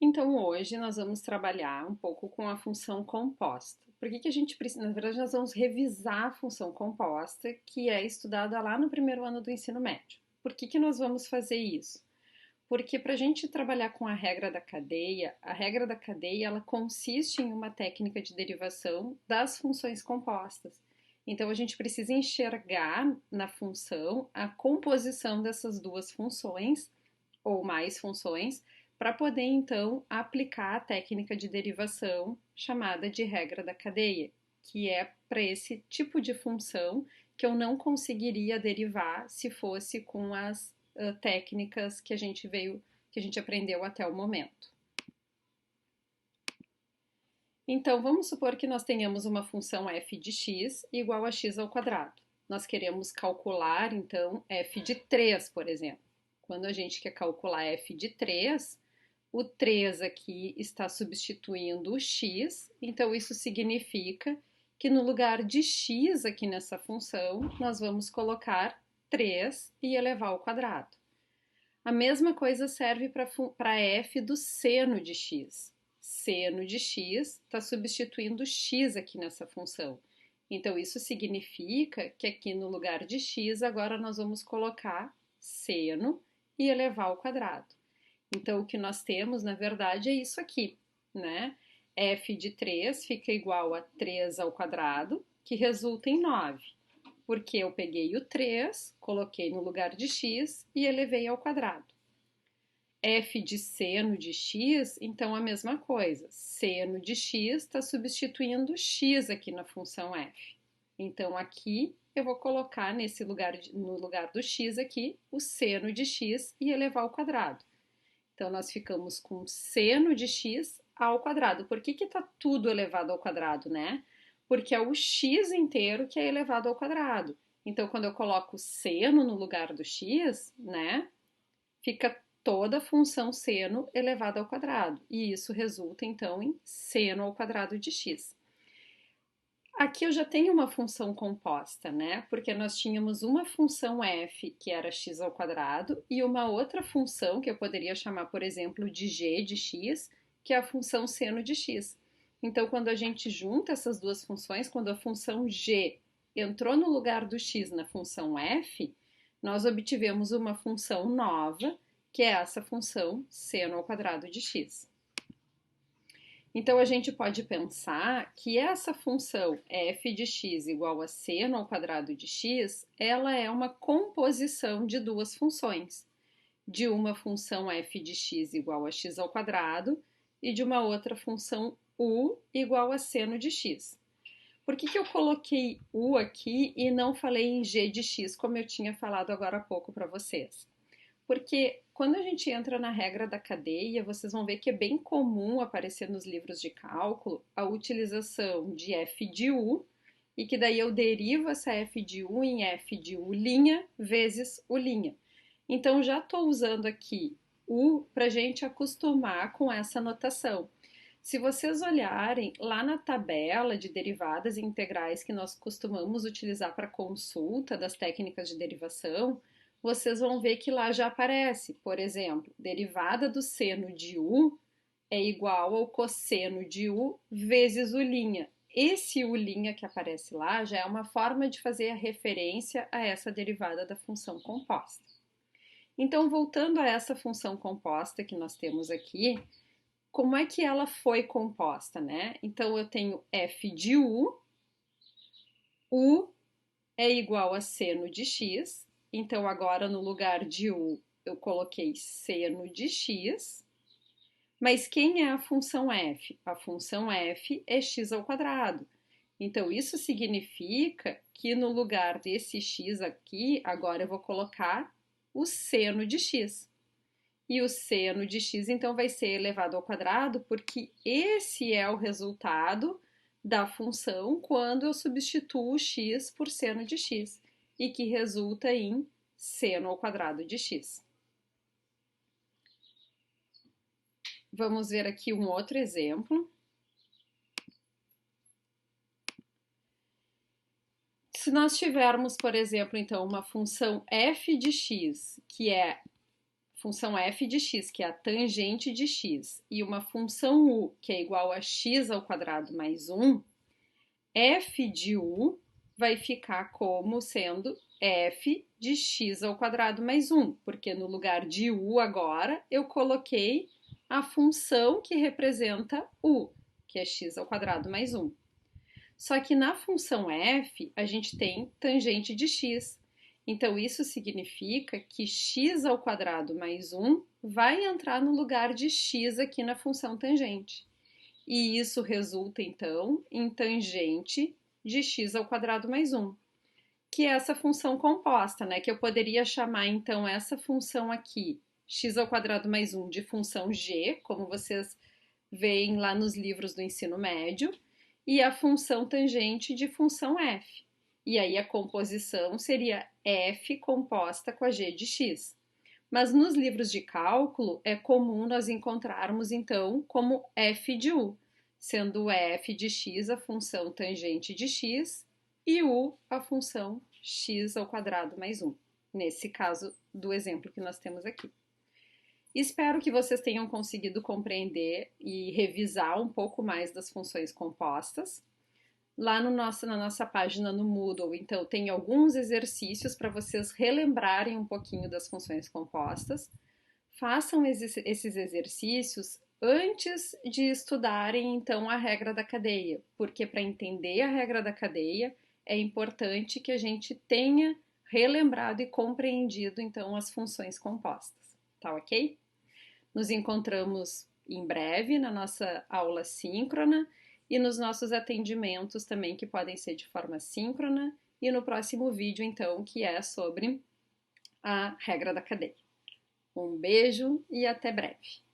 Então, hoje nós vamos trabalhar um pouco com a função composta. Por que que a gente precisa? Na verdade, nós vamos revisar a função composta, que é estudada lá no primeiro ano do ensino médio. Por que que nós vamos fazer isso? Porque para a gente trabalhar com a regra da cadeia ela consiste em uma técnica de derivação das funções compostas. Então, a gente precisa enxergar na função a composição dessas duas funções, ou mais funções, para poder então aplicar a técnica de derivação chamada de regra da cadeia, que é para esse tipo de função que eu não conseguiria derivar se fosse com as técnicas que a gente aprendeu até o momento. Então, vamos supor que nós tenhamos uma função f de x igual a x ao quadrado. Nós queremos calcular, então, f de 3, por exemplo. Quando a gente quer calcular f de 3, o 3 aqui está substituindo o x, então isso significa que no lugar de x aqui nessa função, nós vamos colocar 3 e elevar ao quadrado. A mesma coisa serve para f do seno de x. Seno de x está substituindo x aqui nessa função. Então, isso significa que aqui no lugar de x, agora nós vamos colocar seno e elevar ao quadrado. Então, o que nós temos, na verdade, é isso aqui, né? f de 3 fica igual a 3 ao quadrado, que resulta em 9. Porque eu peguei o 3, coloquei no lugar de x e elevei ao quadrado. f de seno de x, então a mesma coisa. Seno de x está substituindo x aqui na função f. Então, aqui eu vou colocar no lugar do x aqui, o seno de x e elevar ao quadrado. Então, nós ficamos com seno de x ao quadrado. Por que está tudo elevado ao quadrado, né? Porque é o x inteiro que é elevado ao quadrado. Então, quando eu coloco seno no lugar do x, né? Fica toda a função seno elevado ao quadrado. E isso resulta, então, em seno ao quadrado de x. Aqui eu já tenho uma função composta, né? Porque nós tínhamos uma função f, que era x ao quadrado, e uma outra função, que eu poderia chamar, por exemplo, de g de x, que é a função seno de x. Então, quando a gente junta essas duas funções, quando a função g entrou no lugar do x na função f, nós obtivemos uma função nova, que é essa função seno ao quadrado de x. Então, a gente pode pensar que essa função f de x igual a seno ao quadrado de x, ela é uma composição de duas funções. De uma função f de x igual a x ao quadrado e de uma outra função u igual a seno de x. Por que que eu coloquei u aqui e não falei em g de x, como eu tinha falado agora há pouco para vocês? Porque quando a gente entra na regra da cadeia, vocês vão ver que é bem comum aparecer nos livros de cálculo a utilização de f de u, e que daí eu derivo essa f de u em f de u' vezes u'. Então, já estou usando aqui u para a gente acostumar com essa notação. Se vocês olharem lá na tabela de derivadas e integrais que nós costumamos utilizar para consulta das técnicas de derivação, vocês vão ver que lá já aparece, por exemplo, derivada do seno de u é igual ao cosseno de u vezes u'. Esse u' que aparece lá já é uma forma de fazer a referência a essa derivada da função composta. Então, voltando a essa função composta que nós temos aqui, como é que ela foi composta, né? Então, eu tenho f de u é igual a seno de x, então agora no lugar de u eu coloquei seno de x, mas quem é a função f? A função f é x ao quadrado. Então, isso significa que no lugar desse x aqui, agora eu vou colocar o seno de x. E o seno de x, então, vai ser elevado ao quadrado, porque esse é o resultado da função quando eu substituo x por seno de x, e que resulta em seno ao quadrado de x. Vamos ver aqui um outro exemplo. Se nós tivermos, por exemplo, então, uma função f de x, que é função f de x, que é a tangente de x, e uma função u, que é igual a x ao quadrado mais 1, f de u vai ficar como sendo f de x ao quadrado mais 1, porque no lugar de u agora eu coloquei a função que representa u, que é x ao quadrado mais 1. Só que na função f a gente tem tangente de x. Então isso significa que x ao quadrado mais 1 vai entrar no lugar de x aqui na função tangente. E isso resulta então em tangente de x ao quadrado mais 1, que é essa função composta, né? Que eu poderia chamar então essa função aqui, x ao quadrado mais 1, de função g, como vocês veem lá nos livros do ensino médio, e a função tangente de função f. E aí a composição seria f composta com a g de x. Mas nos livros de cálculo é comum nós encontrarmos então como f de u, sendo f de x a função tangente de x e u a função x ao quadrado mais 1, nesse caso do exemplo que nós temos aqui. Espero que vocês tenham conseguido compreender e revisar um pouco mais das funções compostas. Lá no na nossa página no Moodle, então, tem alguns exercícios para vocês relembrarem um pouquinho das funções compostas. Façam esses exercícios antes de estudarem, então, a regra da cadeia, porque para entender a regra da cadeia é importante que a gente tenha relembrado e compreendido, então, as funções compostas. Tá ok? Nos encontramos em breve na nossa aula síncrona e nos nossos atendimentos também, que podem ser de forma síncrona, e no próximo vídeo, então, que é sobre a regra da cadeia. Um beijo e até breve!